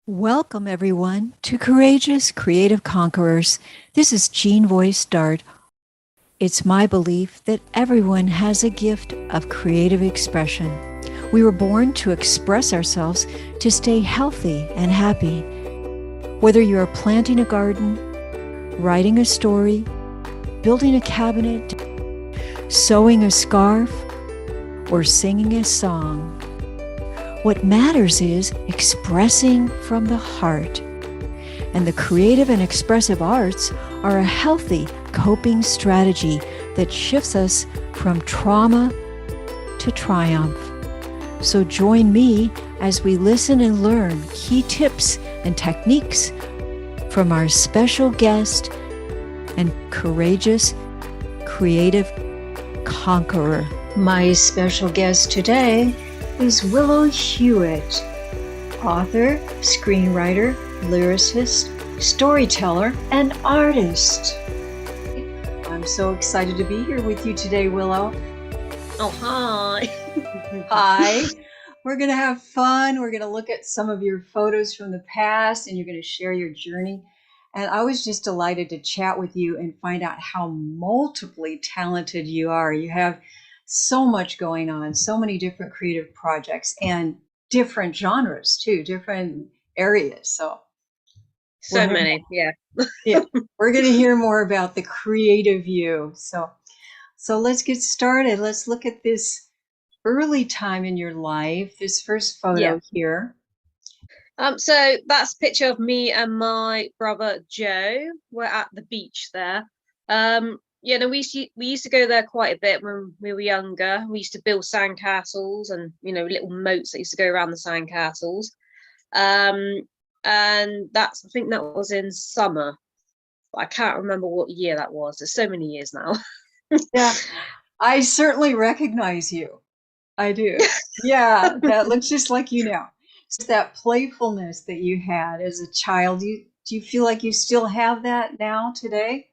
Welcome, everyone, to Courageous Creative Conquerors. This is Jean Voice Dart. It's my belief that everyone has a gift of creative expression. We were born to express ourselves to stay healthy and happy. Whether you are planting a garden, writing a story, building a cabinet, sewing a scarf, or singing a song, what matters is expressing from the heart. And the creative and expressive arts are a healthy coping strategy that shifts us from trauma to triumph. So join me as we listen and learn key tips and techniques from our special guest and courageous creative conqueror. My special guest today is Willow Hewett, author, screenwriter, lyricist, storyteller, and artist. I'm so excited to be here with you today, Willow. Oh, hi. Hi. We're going to have fun. We're going to look at some of your photos from the past, and you're going to share your journey. And I was just delighted to chat with you and find out how multiply talented you are. You have so much going on, so many different creative projects and different genres too, different areas. So Many, yeah. Yeah, we're going to hear more about the creative you. So let's get started. Let's look at this early time in your life, this first photo here. So that's a picture of me and my brother Joe. We're at the beach there. We used to go there quite a bit when we were younger. We used to build sandcastles and little moats that used to go around the sandcastles. And I think that was in summer. But I can't remember what year that was. There's so many years now. Yeah, I certainly recognize you. I do. Yeah, that looks just like you now. It's that playfulness that you had as a child. Do you feel like you still have that now today?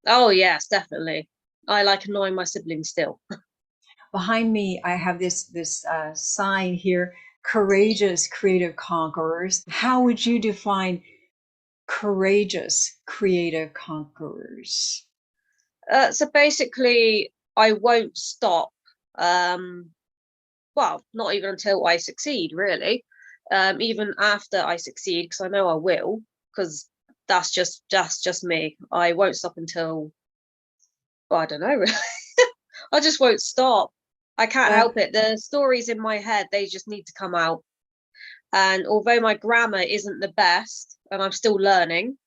Oh, yes, definitely. I like annoying my siblings still. Behind me, I have this sign here, Courageous Creative Conquerors. How would you define courageous creative conquerors? So basically, I won't stop. Well, not even until I succeed, really. Even after I succeed, because I know I will, because that's just me. I won't stop until, well, I don't know. I just won't stop. I can't help it. The stories in my head, they just need to come out. And although my grammar isn't the best, and I'm still learning,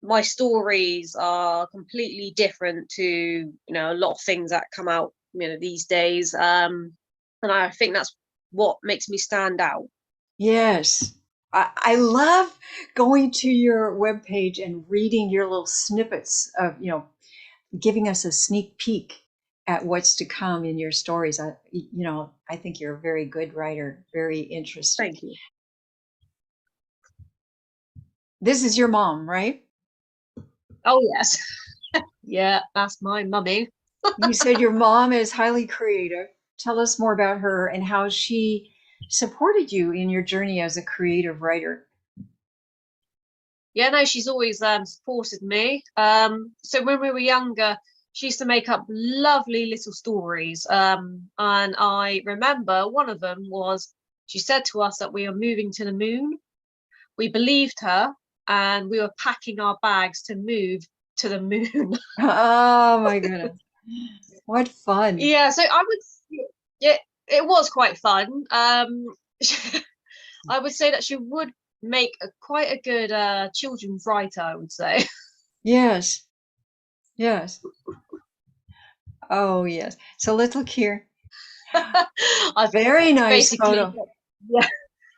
my stories are completely different to a lot of things that come out these days. And I think that's what makes me stand out. Yes. I love going to your webpage and reading your little snippets of, giving us a sneak peek at what's to come in your stories. I think you're a very good writer, very interesting. Thank you. This is your mom, right? Oh, yes. Yeah, that's my mummy. You said your mom is highly creative. Tell us more about her and how she supported you in your journey as a creative writer. Yeah, no, she's always supported me. So when we were younger, she used to make up lovely little stories. And I remember one of them was she said to us that we are moving to the moon. We believed her, and we were packing our bags to move to the moon. Oh my goodness. What fun. Yeah, so I would, yeah, it was quite fun. I would say that she would make quite a good children's writer, I would say. Yes. Yes. Oh, yes. So let's look here. Very nice photo. Yeah.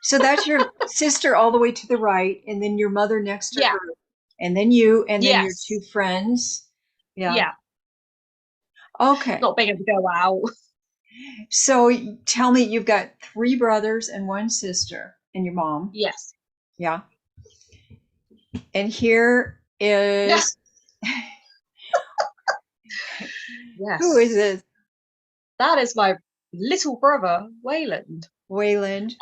So that's your sister all the way to the right, and then your mother next to her, and then you, and then your two friends. Yeah. Okay. Not big enough to go out. So tell me, you've got 3 brothers and 1 sister, and your mom. Yes. Yeah. And here is Yes. Who is this? That is my little brother, Wayland. Wayland.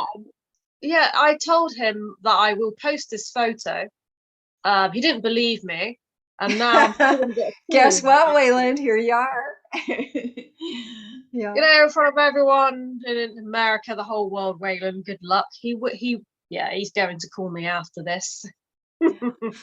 yeah, I told him that I will post this photo. He didn't believe me, and now I'm probably going to get a Guess call. what, Wayland? Here you are. You Yeah. know, in front of everyone in America, the whole world, Waylon, good luck. Yeah, he's going to call me after this.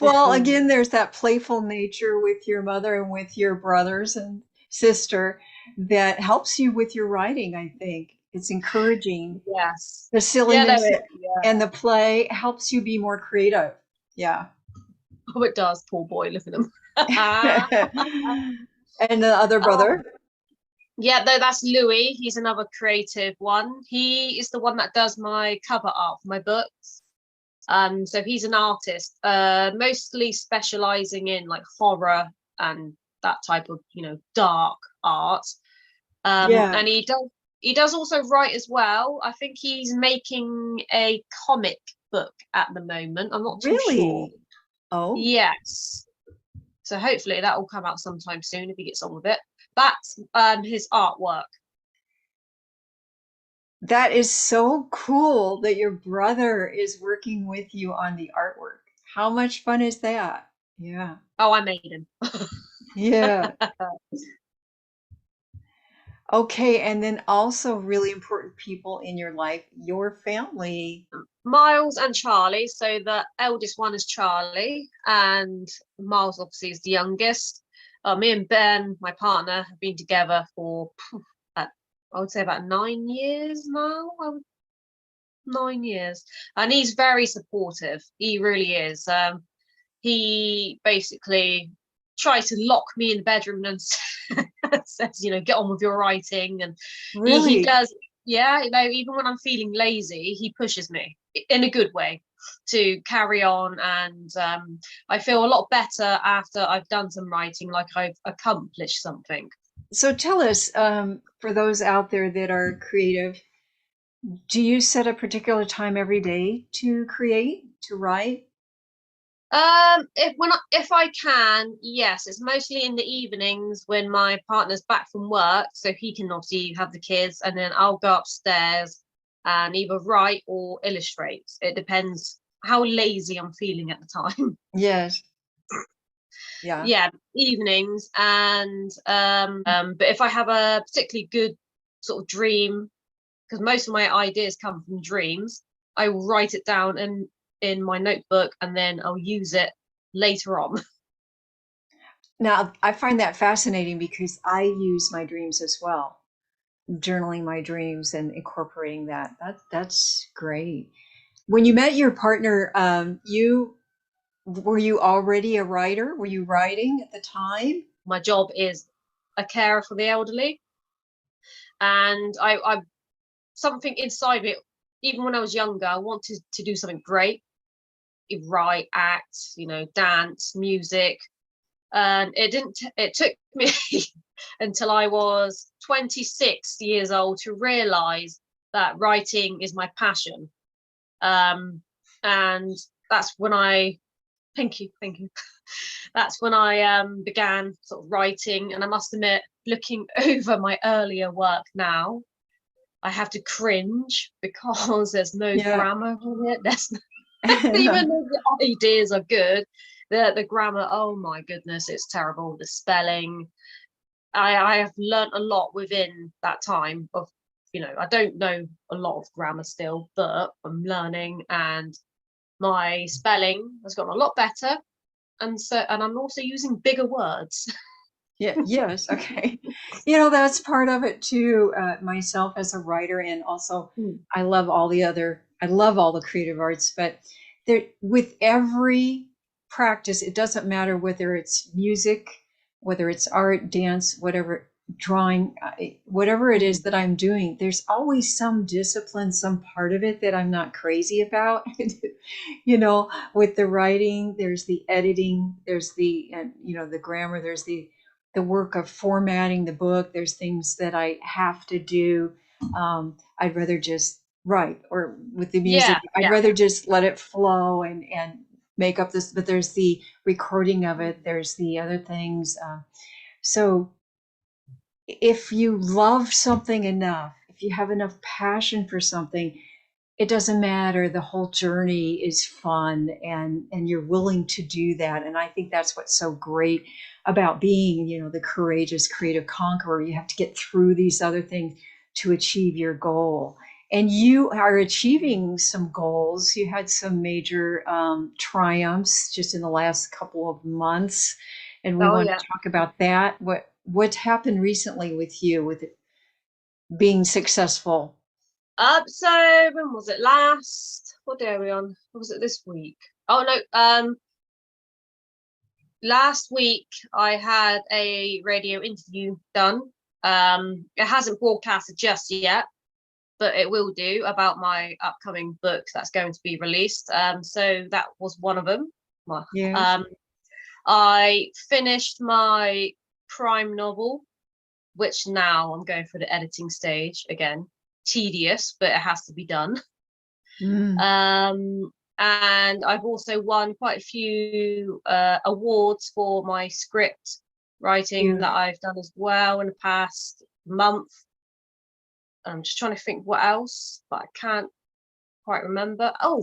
Well, again, there's that playful nature with your mother and with your brothers and sister that helps you with your writing, I think. It's encouraging. Yes. The Yeah, no, silliness yeah. and the play helps you be more creative. Yeah. Oh, it does. Poor boy, look at him. And the other Oh, brother? yeah, no, that's Louis. He's another creative one. He is the one that does my cover art for my books. So he's an artist, mostly specializing in like horror and that type of, dark art. Yeah. And he does also write as well. I think he's making a comic book at the moment. I'm not too sure. Really? Oh, Yes. So hopefully that will come out sometime soon if he gets on with it. That's his artwork. that is so cool that your brother is working with you on the artwork. How much fun is that? Yeah. Oh, I made him. Yeah. Okay, and then also really important people in your life, your family. Miles and Charlie. So the eldest one is Charlie, and Miles obviously is the youngest. Me and Ben, my partner, have been together for I would say about 9 years now. 9 years, and he's very supportive. He really is. He basically tries to lock me in the bedroom and says, get on with your writing, and he Really? does. Yeah, even when I'm feeling lazy, he pushes me in a good way to carry on, and I feel a lot better after I've done some writing, like I've accomplished something. So tell us, for those out there that are creative, do you set a particular time every day to create, to write? If I can, yes, it's mostly in the evenings when my partner's back from work, so he can obviously have the kids, and then I'll go upstairs and either write or illustrate. It depends how lazy I'm feeling at the time. Yes. Yeah. Yeah, evenings, and but if I have a particularly good sort of dream, because most of my ideas come from dreams, I will write it down in my notebook, and then I'll use it later on. Now, I find that fascinating because I use my dreams as well, journaling my dreams and incorporating that. That's great. When you met your partner, you were you already a writer? Were you writing at the time? My job is a carer for the elderly, and I something inside me, even when I was younger, I wanted to do something great, write, act, dance, music, and it didn't. It took me until I was 26 years old to realize that writing is my passion, and that's when I thank you. That's when I began sort of writing, and I must admit, looking over my earlier work now, I have to cringe because there's no Yeah. grammar in it. There's even though the ideas are good, the grammar, oh my goodness, it's terrible. The spelling. I have learnt a lot within that time of, I don't know a lot of grammar still, but I'm learning, and my spelling has gotten a lot better, and I'm also using bigger words. Yeah, yes, okay. That's part of it too. Myself as a writer, and also Mm. I love all the creative arts, but there, with every practice, it doesn't matter whether it's music, whether it's art, dance, whatever, drawing, whatever it is Mm. that I'm doing, there's always some discipline, some part of it that I'm not crazy about. With the writing, there's the editing, there's the grammar, there's the work of formatting the book. There's things that I have to do. I'd rather just write, or with the music, Yeah, I'd yeah. rather just let it flow and make up this. But there's the recording of it. There's the other things. So if you love something enough, if you have enough passion for something, it doesn't matter. The whole journey is fun, and you're willing to do that. And I think that's what's so great about being, the courageous creative conqueror. You have to get through these other things to achieve your goal. And you are achieving some goals. You had some major triumphs just in the last couple of months, and we Oh want yeah. to talk about that. What happened recently with you with it being successful? So when was it last? What day are we on? Or was it this week? Oh no, last week I had a radio interview done. It hasn't broadcasted just yet, but it will do, about my upcoming book that's going to be released. So that was one of them. Yes. Um, I finished my prime novel, which now I'm going for the editing stage again. Tedious, but it has to be done. Mm. And I've also won quite a few awards for my script writing that I've done as well in the past month. I'm just trying to think what else, but I can't quite remember. Oh,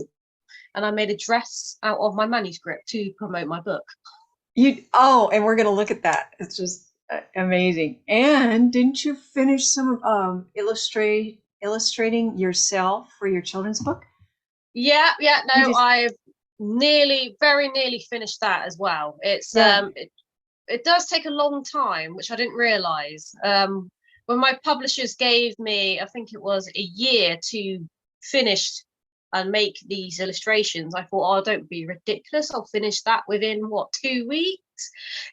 and I made a dress out of my manuscript to promote my book. And we're going to look at that. It's just amazing. And didn't you finish some illustrating yourself for your children's book? Yeah, no, Just, I've very nearly finished that as well. It's yeah. it does take a long time, which I didn't realize. When my publishers gave me, I think it was a year to finish and make these illustrations, I thought, oh, don't be ridiculous. I'll finish that within 2 weeks?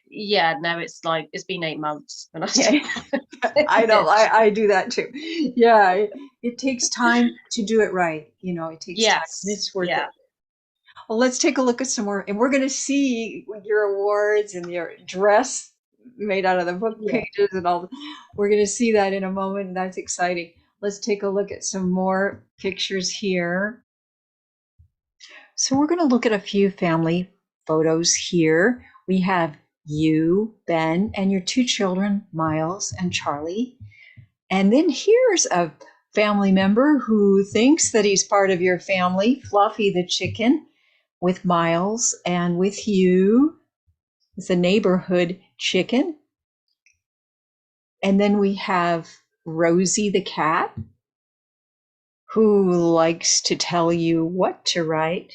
Yeah, no, it's been 8 months and I still haven't I know. finished. I do that too. Yeah. It takes time to do it right. It takes time. And Yes, it's worth yeah. it. Well, let's take a look at some more. And we're going to see your awards and your dress made out of the book Yeah. pages and all. We're going to see that in a moment. And that's exciting. Let's take a look at some more pictures here. So we're going to look at a few family photos here. We have you, Ben, and your two children, Miles and Charlie. And then here's a family member who thinks that he's part of your family, Fluffy the chicken, with Miles, and with you, it's a neighborhood chicken. And then we have Rosie the cat, who likes to tell you what to write.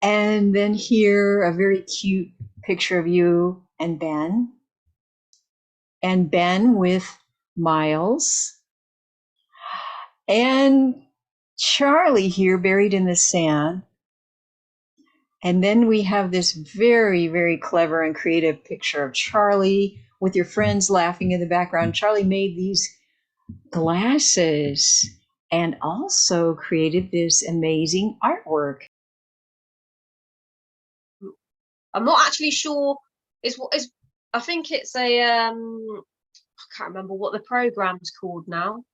And then here, a very cute picture of you and Ben. And Ben with Miles. And Charlie here buried in the sand. And then we have this very, very clever and creative picture of Charlie with your friends laughing in the background. Charlie made these glasses and also created this amazing artwork. I'm not actually sure. I think it's a I can't remember what the program's called now.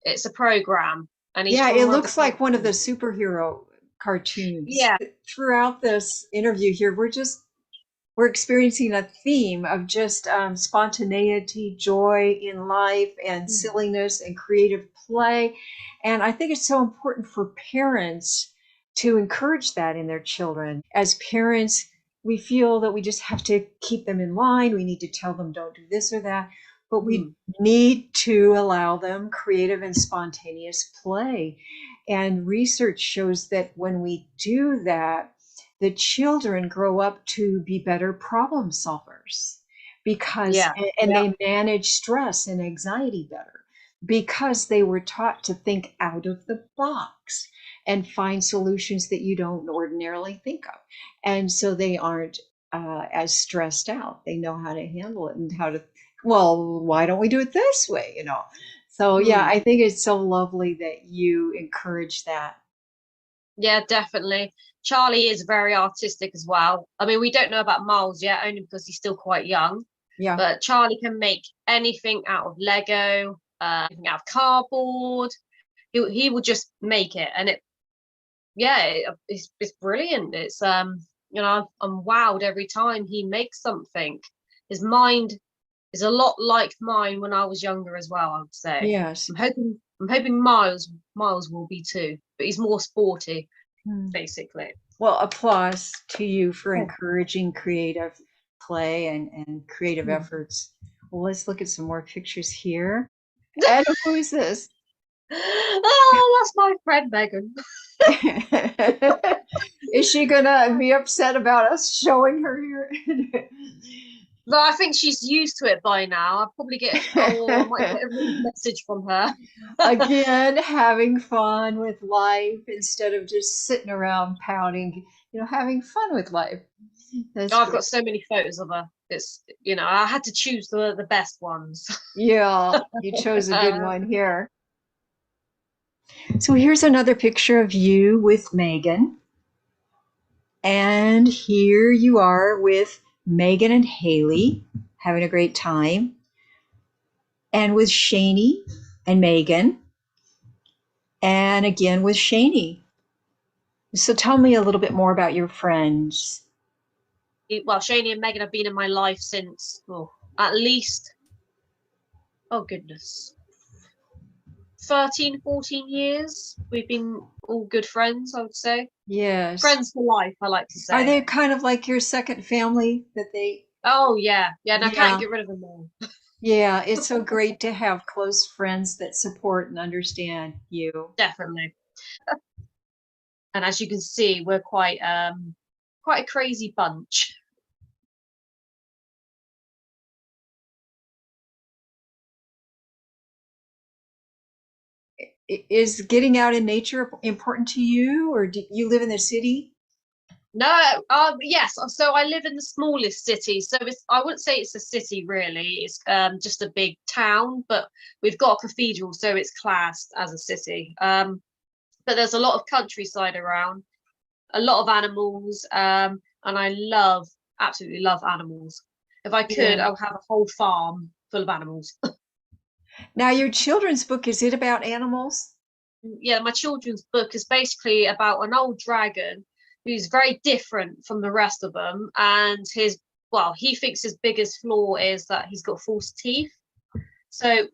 It's a program, and he's Yeah, from it one of the looks like one of the cartoons. superhero cartoons. Yeah. Throughout this interview here, we're experiencing a theme of just spontaneity, joy in life, and silliness and creative play. And I think it's so important for parents to encourage that in their children. As parents, we feel that we just have to keep them in line. We need to tell them, don't do this or that. But we need to allow them creative and spontaneous play. And research shows that when we do that, the children grow up to be better problem solvers because Yeah. and they manage stress and anxiety better because they were taught to think out of the box and find solutions that you don't ordinarily think of. And so they aren't as stressed out. They know how to handle it and how to, well, why don't we do it this way? So yeah, I think it's so lovely that you encourage that. Yeah, definitely. Charlie is very artistic as well. I mean, we don't know about Miles yet, only because he's still quite young. Yeah. But Charlie can make anything out of Lego, anything out of cardboard. He will just make it, and it's brilliant. It's I'm wowed every time he makes something. His mind is a lot like mine when I was younger as well, I would say. Yes. I'm hoping I'm hoping Miles will be too, but he's more sporty, basically. Well, applause to you for encouraging creative play and creative efforts. Well, let's look at some more pictures here. And who is this? Oh, that's my friend Megan. Is she gonna be upset about us showing her here? But I think she's used to it by now. I'll probably I might get a rude message from her. Again, having fun with life instead of just sitting around pouting, having fun with life. I've got so many photos of her. It's, I had to choose the best ones. Yeah, you chose a good one here. So here's another picture of you with Megan. And here you are with Megan and Haley having a great time. And with Shani and Megan. And again with Shani. So tell me a little bit more about your friends. Well, Shani and Megan have been in my life since, at least, oh goodness, 13, 14 years. We've been all good friends, I would say. Yes. Friends for life, I like to say. Are they kind of like your second family that they... Oh, yeah. Yeah, and I can't get rid of them all. Yeah, it's so great to have close friends that support and understand you. Definitely. And as you can see, we're quite a crazy bunch. Is getting out in nature important to you, or do you live in the city? No, yes. So I live in the smallest city. So I wouldn't say it's a city really. It's just a big town, but we've got a cathedral, so it's classed as a city. But there's a lot of countryside around, a lot of animals, and I absolutely love animals. If I could, I would have a whole farm full of animals. Now, your children's book, is it about animals? Yeah, my children's book is basically about an old dragon who's very different from the rest of them, and he thinks his biggest flaw is that he's got false teeth. So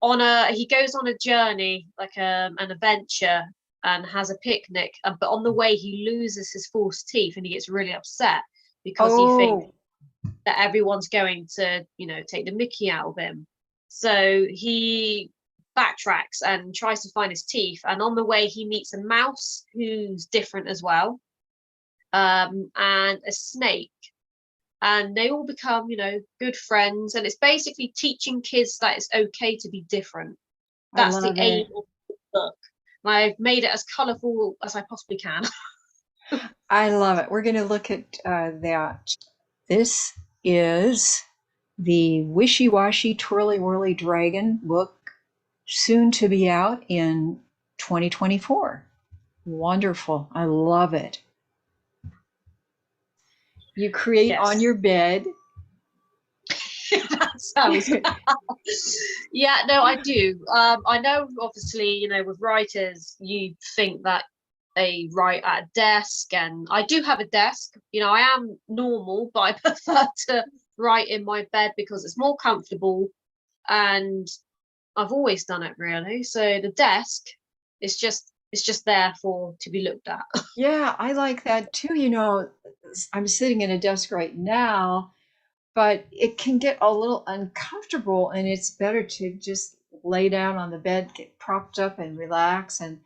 he goes on a journey, like an adventure, and has a picnic, but on the way he loses his false teeth and he gets really upset because he thinks that everyone's going to take the mickey out of him. So he backtracks and tries to find his teeth, and on the way he meets a mouse who's different as well, and a snake, and they all become good friends, and it's basically teaching kids that it's okay to be different. That's the aim of the book. I've made it as colorful as I possibly can. I love it. We're going to look at that. This is the Wishy Washy Twirly Whirly Dragon book, soon to be out in 2024. Wonderful. I love it. You create on your bed. That sounds... Yeah, no, I do. I know, obviously, with writers, you think that they write at a desk, and I do have a desk. I am normal, but I prefer to write in my bed because it's more comfortable, and I've always done it really. So the desk is just there to be looked at. Yeah, I like that too. I'm sitting at a desk right now, but it can get a little uncomfortable, and it's better to just lay down on the bed, get propped up and relax, and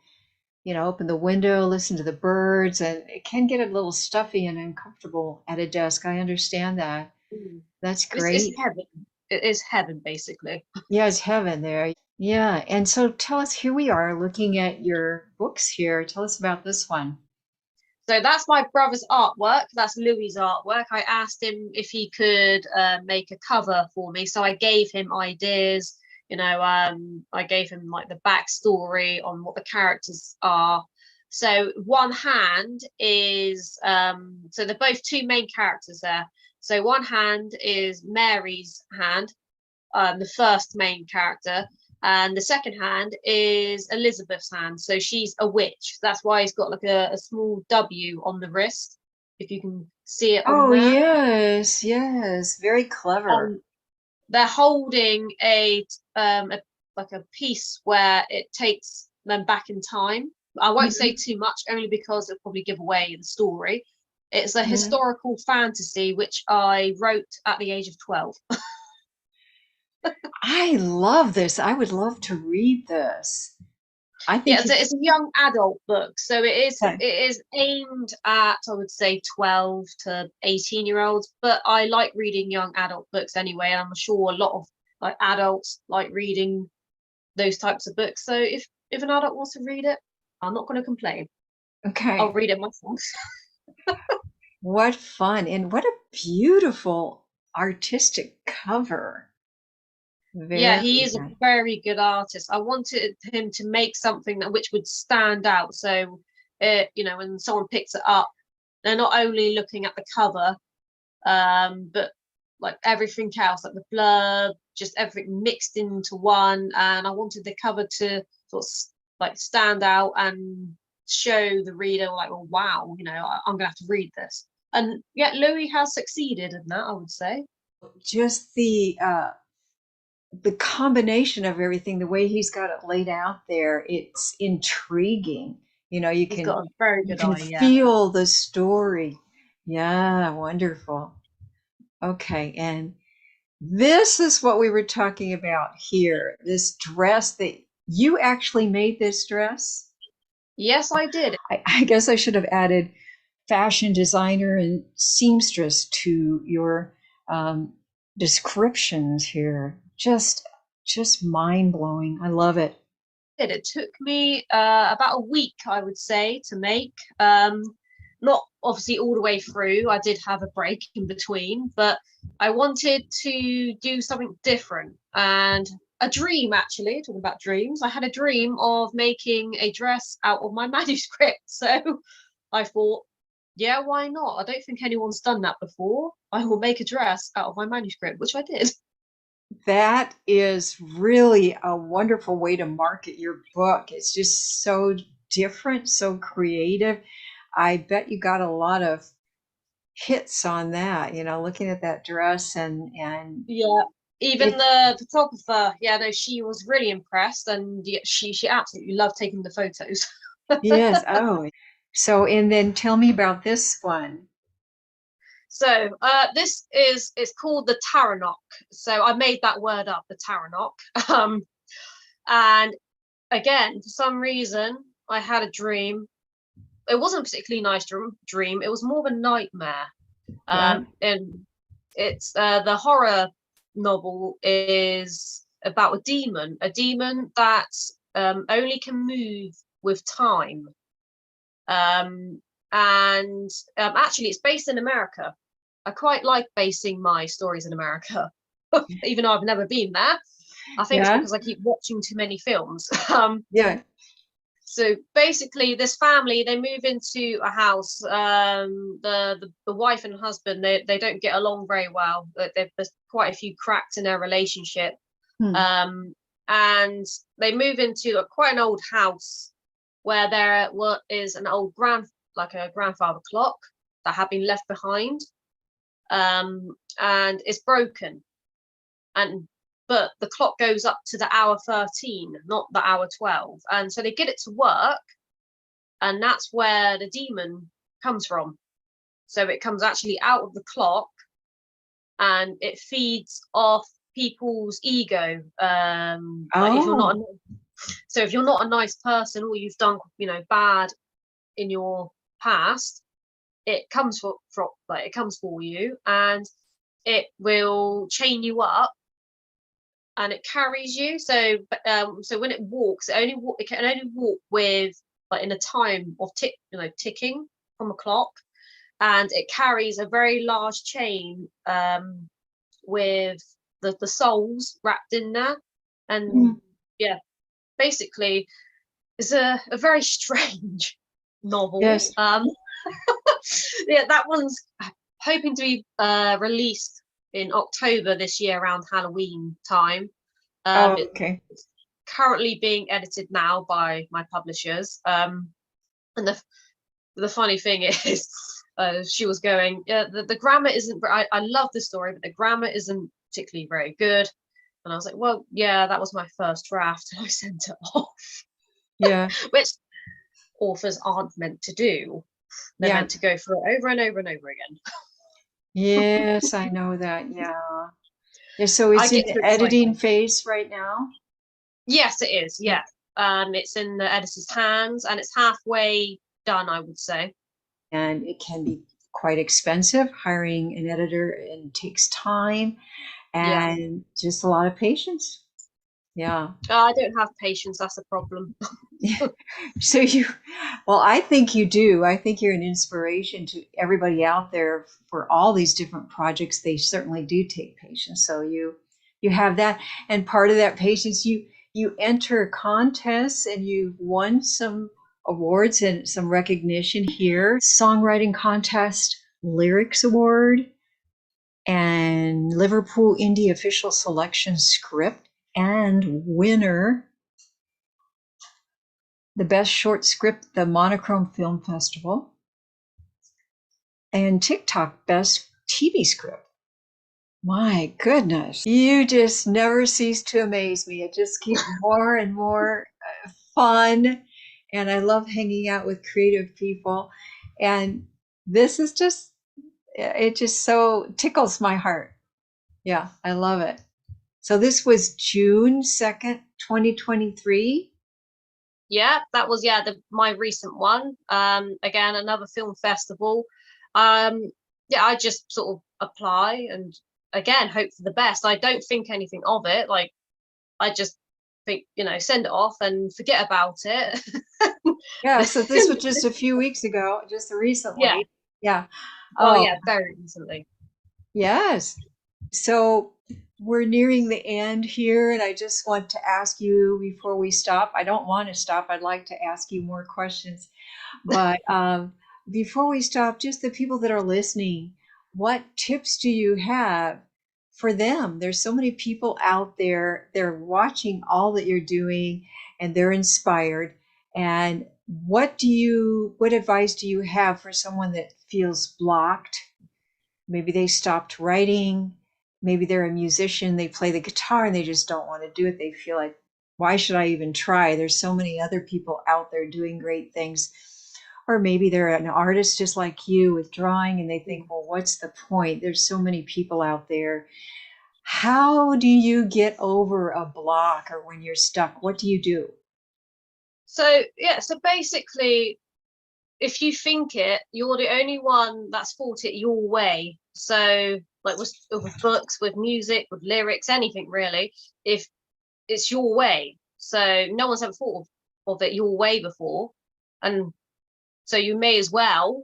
open the window, listen to the birds, and it can get a little stuffy and uncomfortable at a desk. I understand that. That's great. It's heaven. It is heaven, basically. Yeah, it's heaven there. Yeah, and so tell us, here we are looking at your books here. Tell us about this one. So that's my brother's artwork. That's Louis's artwork. I asked him if he could make a cover for me. So I gave him ideas. I gave him like the backstory on what the characters are. So one hand is, so they're both two main characters there. So one hand is Mary's hand, the first main character. And the second hand is Elizabeth's hand. So she's a witch. That's why he's got like a small W on the wrist, if you can see it on there. Yes. Very clever. They're holding a like a piece where it takes them back in time. I won't say too much, only because it'll probably give away the story. It's a historical fantasy which I wrote at the age of 12. I love this. I would love to read this. I Yeah, think it's a young adult book, so it okay. is aimed at, I would say, 12 to 18-year-olds. But I like reading young adult books anyway, and I'm sure a lot of like adults like reading those types of books. So if an adult wants to read it, I'm not going to complain. I'll read it myself. What fun. And what a beautiful artistic cover. Yeah, Very he is a nice. very good artist. I wanted him to make something that which would stand out. So, when someone picks it up, they're not only looking at the cover, but like everything else, like the blurb, just everything mixed into one. And I wanted the cover to sort of like stand out and show the reader like, oh wow, I'm gonna have to read this. And yeah, Louis has succeeded in that, I would say. Just the combination of everything, the way he's got it laid out there, it's intriguing. You He's can got a very you good can eye, yeah. feel the story. Yeah, wonderful. Okay, and this is what we were talking about here. This dress that you actually made this dress. Yes, I did. I guess I should have added fashion designer and seamstress to your descriptions here. Just mind blowing. I love it. It took me about a week, I would say, to make. Not obviously all the way through. I did have a break in between, but I wanted to do something different. And a dream, actually, talking about dreams, I had a dream of making a dress out of my manuscript. So I thought, yeah, why not? I don't think anyone's done that before. I will make a dress out of my manuscript, which I did. That is really a wonderful way to market your book. It's just so different, so creative. I bet you got a lot of hits on that, looking at that dress and Yeah, even it the photographer, yeah, no, she was really impressed, and yeah, she absolutely loved taking the photos. yes. Oh, so and then tell me about this one. So this is it's called the Taranok. So I made that word up, the Taranok. And again, for some reason, I had a dream. It wasn't a particularly nice dream. It was more of a nightmare. Yeah. And it's the horror novel is about a demon that only can move with time. And actually, it's based in America. I quite like basing my stories in America, even though I've never been there. I think it's Yeah. because I keep watching too many films. Yeah. So basically, this family, they move into a house. The wife and husband, they don't get along very well. There's quite a few cracks in their relationship. Hmm. And they move into quite an old house where there is an old grandfather clock that had been left behind, and it's broken. But the clock goes up to the hour 13, not the hour 12. And so they get it to work, and that's where the demon comes from. So it comes actually out of the clock, and it feeds off people's ego. Like if you're not Oh, if you're not a nice person, or you've done bad in your past, it comes for you, and it will chain you up, and it carries you. So when it walks, it can only walk with like in a time of ticking from a clock, and it carries a very large chain with the souls wrapped in there. And yeah, basically it's a very strange novel. yes. Yeah, that one's hoping to be released in October this year around Halloween time. Oh, okay. It's currently being edited now by my publishers. And the funny thing is, she was going, the grammar isn't. I love the story, but the grammar isn't particularly very good. And I was like, well, yeah, that was my first draft. And I sent it off, Yeah. which authors aren't meant to do. They're Yeah. meant to go through it over and over and over again. Yes, I know that. Yeah. Yeah. So I it's in get too the editing excited. phase right now. Yes, it is. Yeah. It's in the editor's hands and it's halfway done, I would say. And it can be quite expensive hiring an editor, and takes time Yeah. and just a lot of patience. Yeah. I don't have patience. That's a problem. So well, I think you do. I think you're an inspiration to everybody out there for all these different projects. They certainly do take patience. So you have that, and part of that patience, you enter contests and you've won some awards and some recognition here. Songwriting contest, lyrics award, and Liverpool Indie official selection script, and winner the best short script, the Monochrome Film Festival, and TikTok best TV script. My goodness, you just never cease to amaze me. It just keeps more and more fun. And I love hanging out with creative people. And this is just, it just so tickles my heart. Yeah, I love it. So this was June 2nd, 2023. Yeah, that was my recent one. Again, another film festival. Yeah, I just sort of apply and again hope for the best. I don't think anything of it. Like I just think, send it off and forget about it. Yeah, so this was just a few weeks ago, just Yeah. recently. Yeah. Oh Oh, yeah, very recently. yes. So we're nearing the end here, and I just want to ask you before we stop. I don't want to stop. I'd like to ask you more questions. But before we stop, just the people that are listening, what tips do you have for them? There's so many people out there, they're watching all that you're doing and they're inspired. And what advice do you have for someone that feels blocked? Maybe they stopped writing. Maybe they're a musician, they play the guitar and they just don't want to do it. They feel like, why should I even try? There's so many other people out there doing great things. Or maybe they're an artist just like you with drawing and they think, well, what's the point? There's so many people out there. How do you get over a block, or when you're stuck, what do you do? So basically if you think it, you're the only one that's thought it your way. So like with books, with music, with lyrics, anything really, if it's your way. So no one's ever thought of it your way before. And so you may as well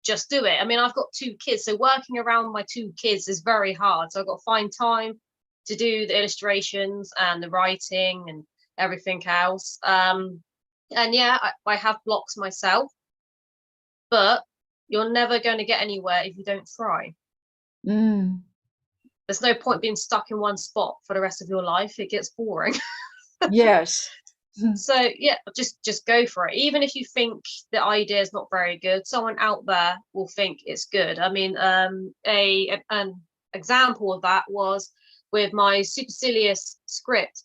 just do it. I mean, I've got 2 kids, so working around my 2 kids is very hard. So I've got to find time to do the illustrations and the writing and everything else. And yeah, I have blocks myself, but you're never going to get anywhere if you don't try. Mm. There's no point being stuck in one spot for the rest of your life. It gets boring. Yes. So yeah, just go for it. Even if you think the idea is not very good, someone out there will think it's good. I mean, an example of that was with my supercilious script.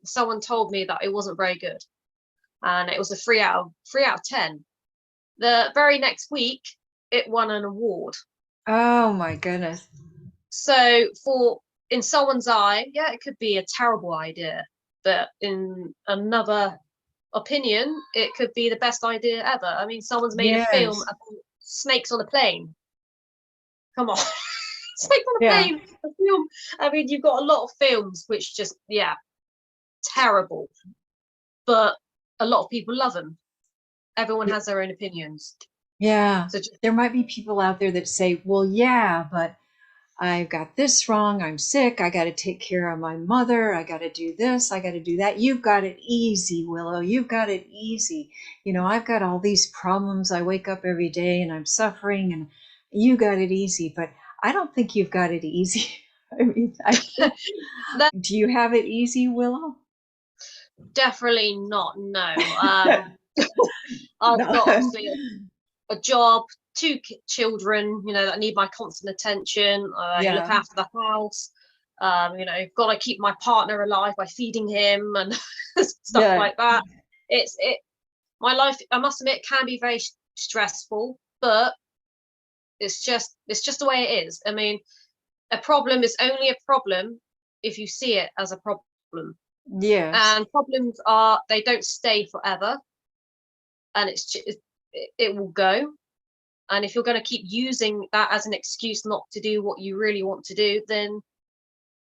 Someone told me that it wasn't very good, and it was a 3 out of 10. The very next week, it won an award. Oh my goodness. So in someone's eye, yeah, it could be a terrible idea, but in another opinion, it could be the best idea ever. I mean, someone's made a film Yes. about snakes on a plane. Come on. Snakes on a Yeah. plane, a film. I mean, you've got a lot of films which just, terrible. But a lot of people love them. Everyone has their own opinions. Yeah. So There might be people out there that say, well, yeah, but I've got this wrong. I'm sick. I got to take care of my mother. I got to do this. I got to do that. You've got it easy, Willow. You've got it easy. I've got all these problems. I wake up every day and I'm suffering, and you got it easy. But I don't think you've got it easy. I mean, do you have it easy, Willow? Definitely not. No. I've got obviously a job, 2 children, that need my constant attention. I look after the house. Got to keep my partner alive by feeding him and stuff Yeah. like that. My life, I must admit, can be very stressful, but it's just the way it is. I mean, a problem is only a problem if you see it as a problem. Yes. And problems they don't stay forever, and it will go. And if you're going to keep using that as an excuse not to do what you really want to do, then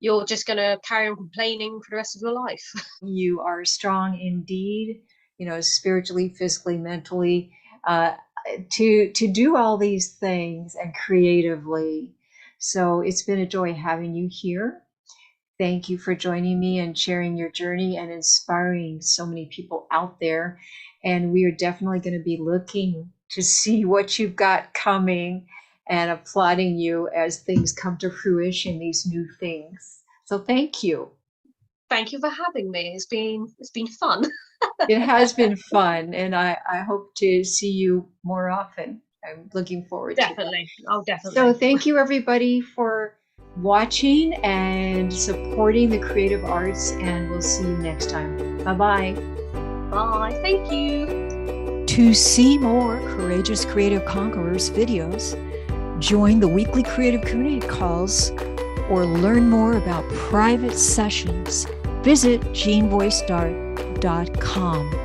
you're just going to carry on complaining for the rest of your life. You are strong indeed, spiritually, physically, mentally, to do all these things and creatively. So it's been a joy having you here. Thank you for joining me and sharing your journey and inspiring so many people out there. And we are definitely going to be looking to see what you've got coming and applauding you as things come to fruition, these new things. So thank you. Thank you for having me. It's been fun. It has been fun, and I hope to see you more often. I'm looking forward to it. Definitely. Oh, definitely. So thank you, everybody, for watching and supporting the creative arts, and we'll see you next time. Bye-bye. Bye. Thank you. To see more Courageous Creative Conquerors videos, join the weekly creative community calls, or learn more about private sessions, visit jeanvoicedart.com.